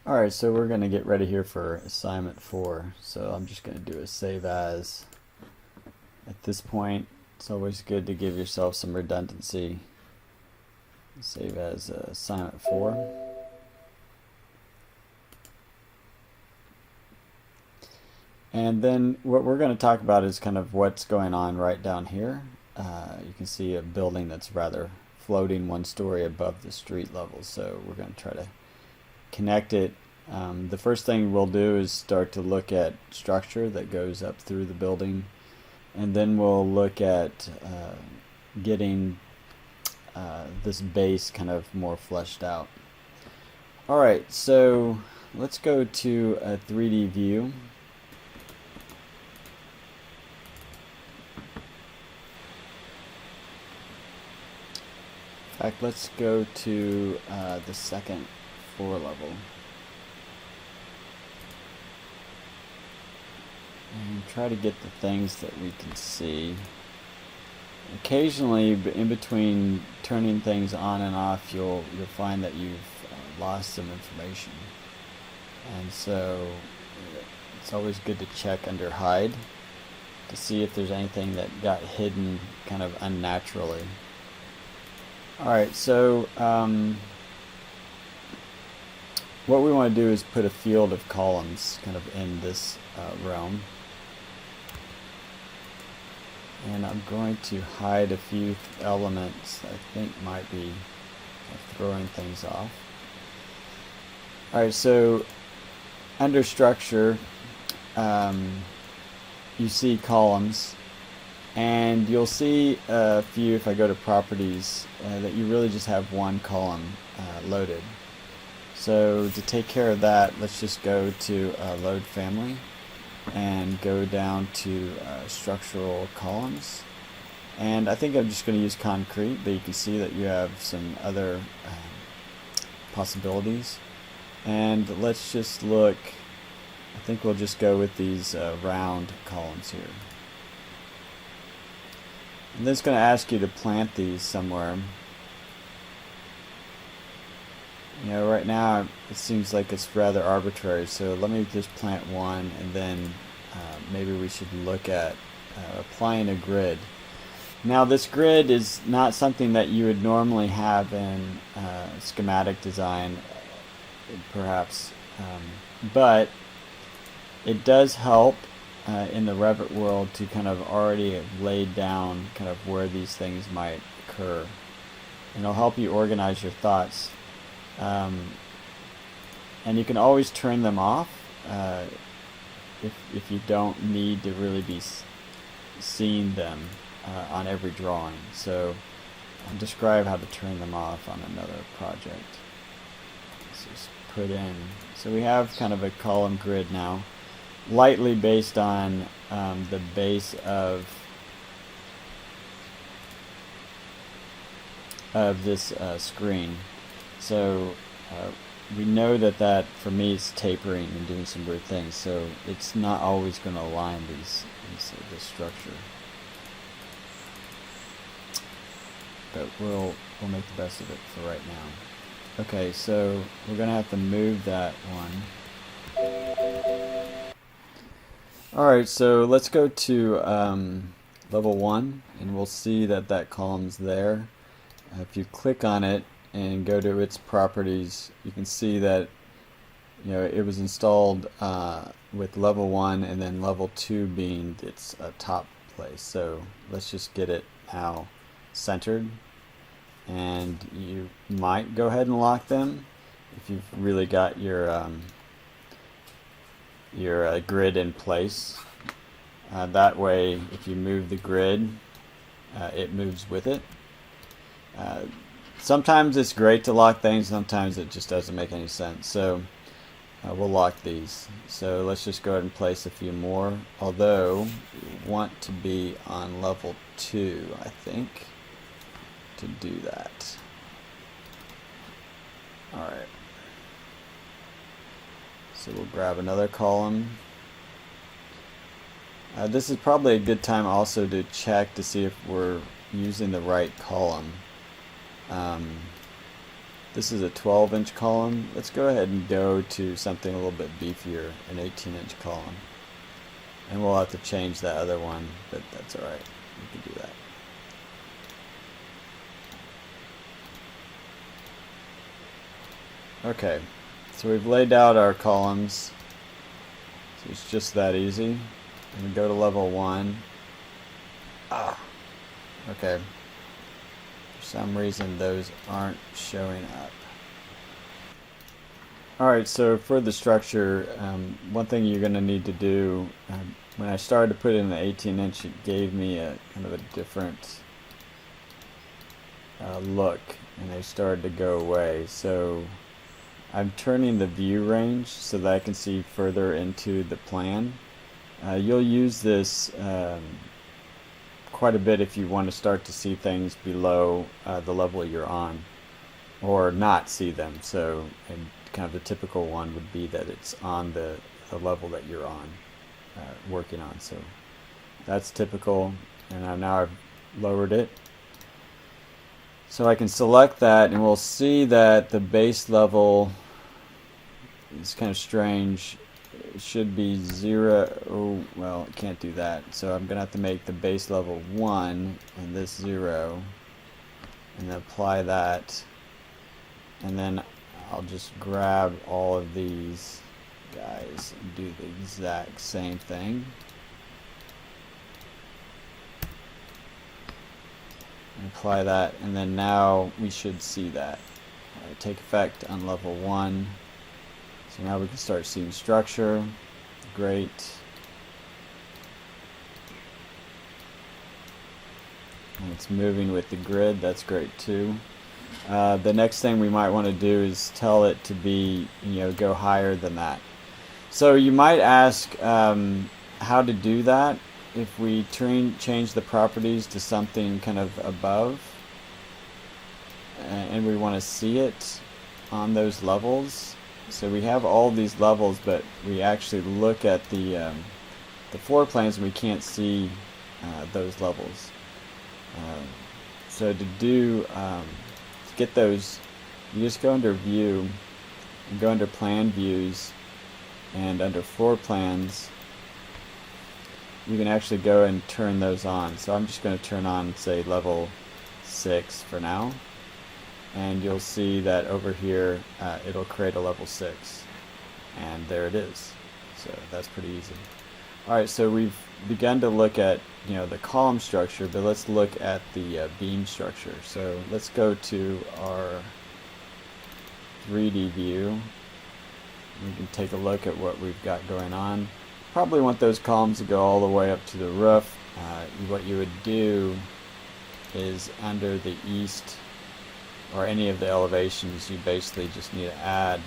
Alright, so we're going to get ready here for assignment 4. So I'm just going to do a save as. At this point, it's always good to give yourself some redundancy. Save as assignment 4. And then what we're going to talk about is kind of what's going on right down here. You can see a building that's rather floating one story above the street level, so we're going to try to connect it. The first thing we'll do is start to look at structure that goes up through the building, and then we'll look at getting this base kind of more fleshed out. Alright, so let's go to a 3D view. In fact, let's go to the second floor level and try to get the things that we can see. Occasionally, in between turning things on and off, you'll find that you've lost some information, and so it's always good to check under hide to see if there's anything that got hidden kind of unnaturally. Alright, so what we want to do is put a field of columns kind of in this realm. And I'm going to hide a few elements I think might be throwing things off. Alright, so under structure, you see columns. And you'll see a few, if I go to properties, that you really just have one column loaded. So to take care of that, let's just go to load family and go down to structural columns. And I think I'm just going to use concrete, but you can see that you have some other possibilities. And let's just look, I think we'll just go with these round columns here. And then it's going to ask you to plant these somewhere. You know, right now it seems like it's rather arbitrary, so let me just plant one, and then maybe we should look at applying a grid. Now this grid is not something that you would normally have in schematic design, perhaps, but it does help in the Revit world to kind of already have laid down kind of where these things might occur. And it'll help you organize your thoughts. And you can always turn them off if you don't need to really be seeing them on every drawing. So I'll describe how to turn them off on another project. Let's just put in. So we have kind of a column grid now, lightly based on the base of this screen. So we know that for me is tapering and doing some weird things, so it's not always going to align this structure. But we'll make the best of it for right now. Okay, so we're going to have to move that one. Alright, so let's go to level 1, and we'll see that column's there. If you click on it and go to its properties, you can see that it was installed with level 1 and then level 2 being its top place. So let's just get it now centered, and you might go ahead and lock them if you've really got your grid in place. That way, if you move the grid, it moves with it. Sometimes it's great to lock things, sometimes it just doesn't make any sense. So we'll lock these. So let's just go ahead and place a few more, although we want to be on level 2, I think, to do that. Alright. So we'll grab another column. This is probably a good time also to check to see if we're using the right column. This is a 12-inch column. Let's go ahead and go to something a little bit beefier, an 18-inch column. And we'll have to change that other one, but that's alright. We can do that. Okay, so we've laid out our columns. So it's just that easy. And we go to level 1. Okay. For some reason those aren't showing up. Alright, so for the structure, one thing you're going to need to do, when I started to put in the 18-inch, it gave me a kind of a different look, and they started to go away. So I'm turning the view range so that I can see further into the plan. You'll use this quite a bit if you want to start to see things below the level you're on, or not see them. So, and kind of the typical one would be that it's on the level that you're on, working on. So that's typical, and now I've lowered it. So I can select that, and we'll see that the base level is kind of strange. It should be 0. Oh, well, it can't do that. So I'm going to have to make the base level 1 and this 0, and then apply that. And then I'll just grab all of these guys and do the exact same thing. And apply that, and then now we should see that take effect on level 1. So now we can start seeing structure. Great. And it's moving with the grid. That's great too. The next thing we might want to do is tell it to be, go higher than that. So you might ask how to do that if we change the properties to something kind of above, and we want to see it on those levels. So we have all these levels, but we actually look at the floor plans and we can't see those levels. So to get those, you just go under View, and go under Plan Views, and under Floor Plans, you can actually go and turn those on. So I'm just going to turn on, say, level 6 for now. And you'll see that over here it'll create a level 6, and there it is. So that's pretty easy. Alright, so we've begun to look at the column structure, but let's look at the beam structure. So let's go to our 3D view. We can take a look at what we've got going on. Probably want those columns to go all the way up to the roof. What you would do is under the east, or any of the elevations, you basically just need to add